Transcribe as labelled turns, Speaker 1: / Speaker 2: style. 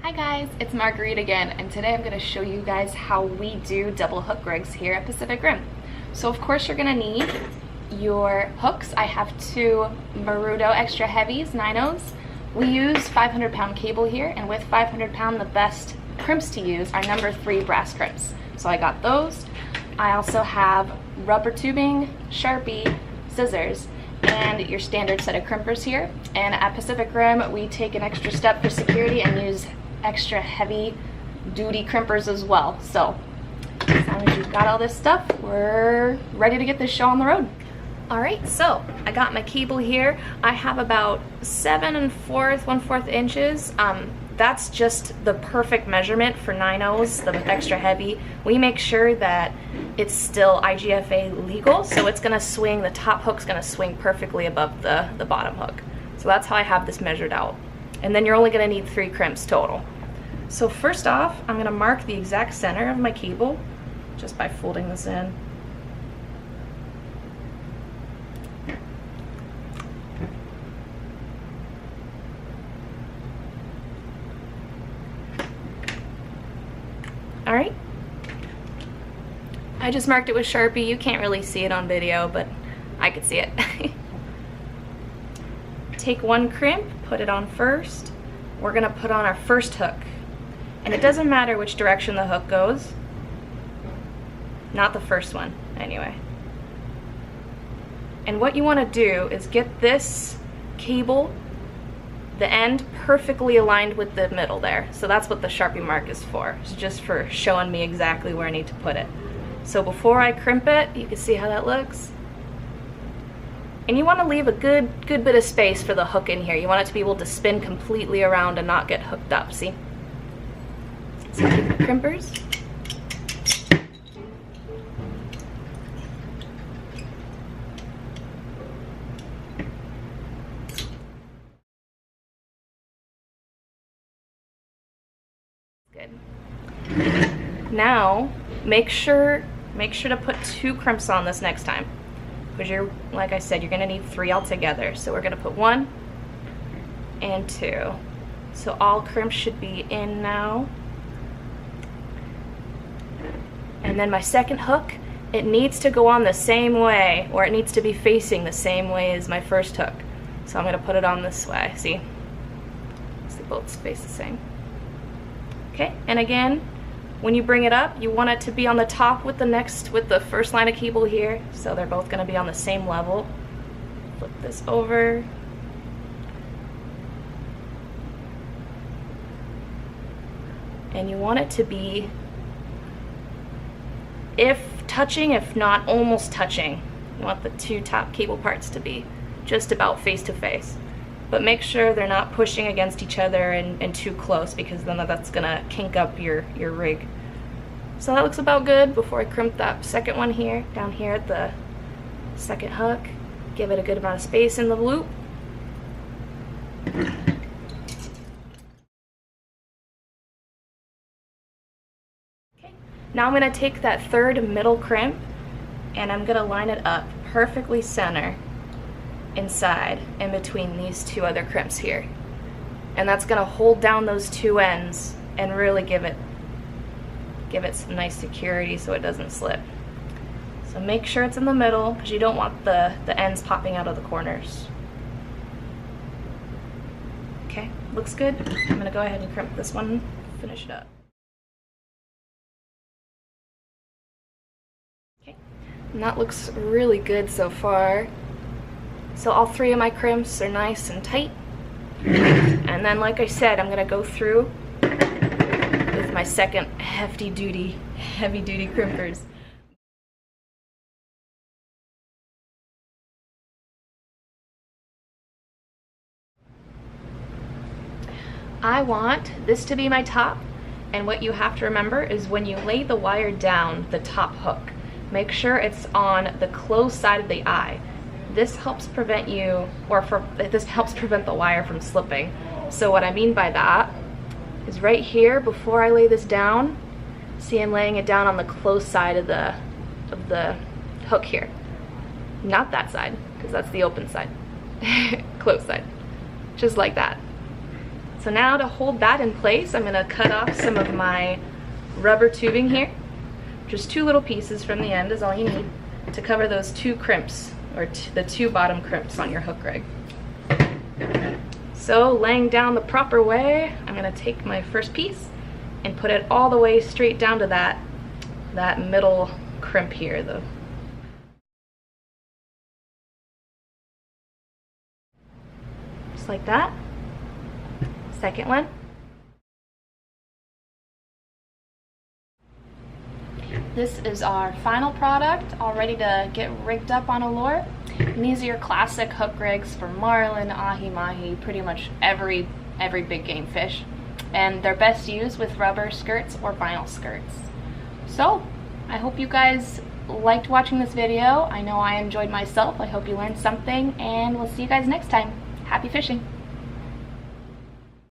Speaker 1: Hi guys, it's Marguerite again, and today I'm going to show you guys how we do double hook rigs here at Pacific Rim. So of course you're going to need your hooks. I have two Marudo Extra Heavies 9/0s. We use 500-pound cable here, and with 500-pound the best crimps to use are number 3 brass crimps. So I got those. I also have rubber tubing, Sharpie, scissors, and your standard set of crimpers here. And at Pacific Rim we take an extra step for security and use extra heavy duty crimpers as well. So as long as you've got all this stuff, we're ready to get this show on the road. Alright, so I got my cable here. I have about 7 1/4 inches. That's just the perfect measurement for 9/0s, the extra heavy. We make sure that it's still IGFA legal, so it's gonna swing, the top hook's gonna swing perfectly above the bottom hook. So that's how I have this measured out. And then you're only gonna need 3 crimps total. So first off, I'm gonna mark the exact center of my cable just by folding this in. All right. I just marked it with Sharpie. You can't really see it on video, but I could see it. Take 1 crimp, put it on first. We're gonna put on our first hook. And it doesn't matter which direction the hook goes. Not the first one, anyway. And what you wanna do is get this cable, the end perfectly aligned with the middle there. So that's what the Sharpie mark is for. It's just for showing me exactly where I need to put it. So before I crimp it, you can see how that looks. And you want to leave a good bit of space for the hook in here. You want it to be able to spin completely around and not get hooked up, see? So keep the crimpers. Good. Now, make sure to put 2 crimps on this next time, because you're, like I said, you're gonna need 3 altogether. So we're gonna put 1 and 2. So all crimps should be in now. And then my second hook, it needs to go on the same way, or it needs to be facing the same way as my first hook. So I'm gonna put it on this way, see? So they both face the same. Okay, and again, when you bring it up, you want it to be on the top with the first line of cable here, so they're both gonna be on the same level. Flip this over. And you want it to be, if touching, if not almost touching. You want the 2 top cable parts to be just about face to face. But make sure they're not pushing against each other and too close, because then that's gonna kink up your rig. So that looks about good. Before I crimp that second one here, down here at the second hook, give it a good amount of space in the loop. Okay. Now I'm gonna take that third middle crimp and I'm gonna line it up perfectly center inside in between these 2 other crimps here, and that's gonna hold down those 2 ends and really give it some nice security so it doesn't slip. So make sure it's in the middle, because you don't want the ends popping out of the corners. Okay, looks good. I'm gonna go ahead and crimp this one, finish it up. Okay, and that looks really good so far. So all 3 of my crimps are nice and tight. And then, like I said, I'm gonna go through with my second heavy duty crimpers. I want this to be my top, and what you have to remember is when you lay the wire down, the top hook, make sure it's on the closed side of the eye. This helps prevent this helps prevent the wire from slipping. So what I mean by that is right here, before I lay this down, see I'm laying it down on the closed side of the hook here. Not that side, because that's the open side. Closed side. Just like that. So now to hold that in place, I'm gonna cut off some of my rubber tubing here. Just 2 little pieces from the end is all you need to cover those 2 crimps, or the 2 bottom crimps on your hook rig. So laying down the proper way, I'm gonna take my first piece and put it all the way straight down to that middle crimp here. Just like that. Second one. This is our final product, all ready to get rigged up on a lure. And these are your classic hook rigs for marlin, ahi-mahi, pretty much every big game fish. And they're best used with rubber skirts or vinyl skirts. So, I hope you guys liked watching this video. I know I enjoyed myself. I hope you learned something, and we'll see you guys next time. Happy fishing!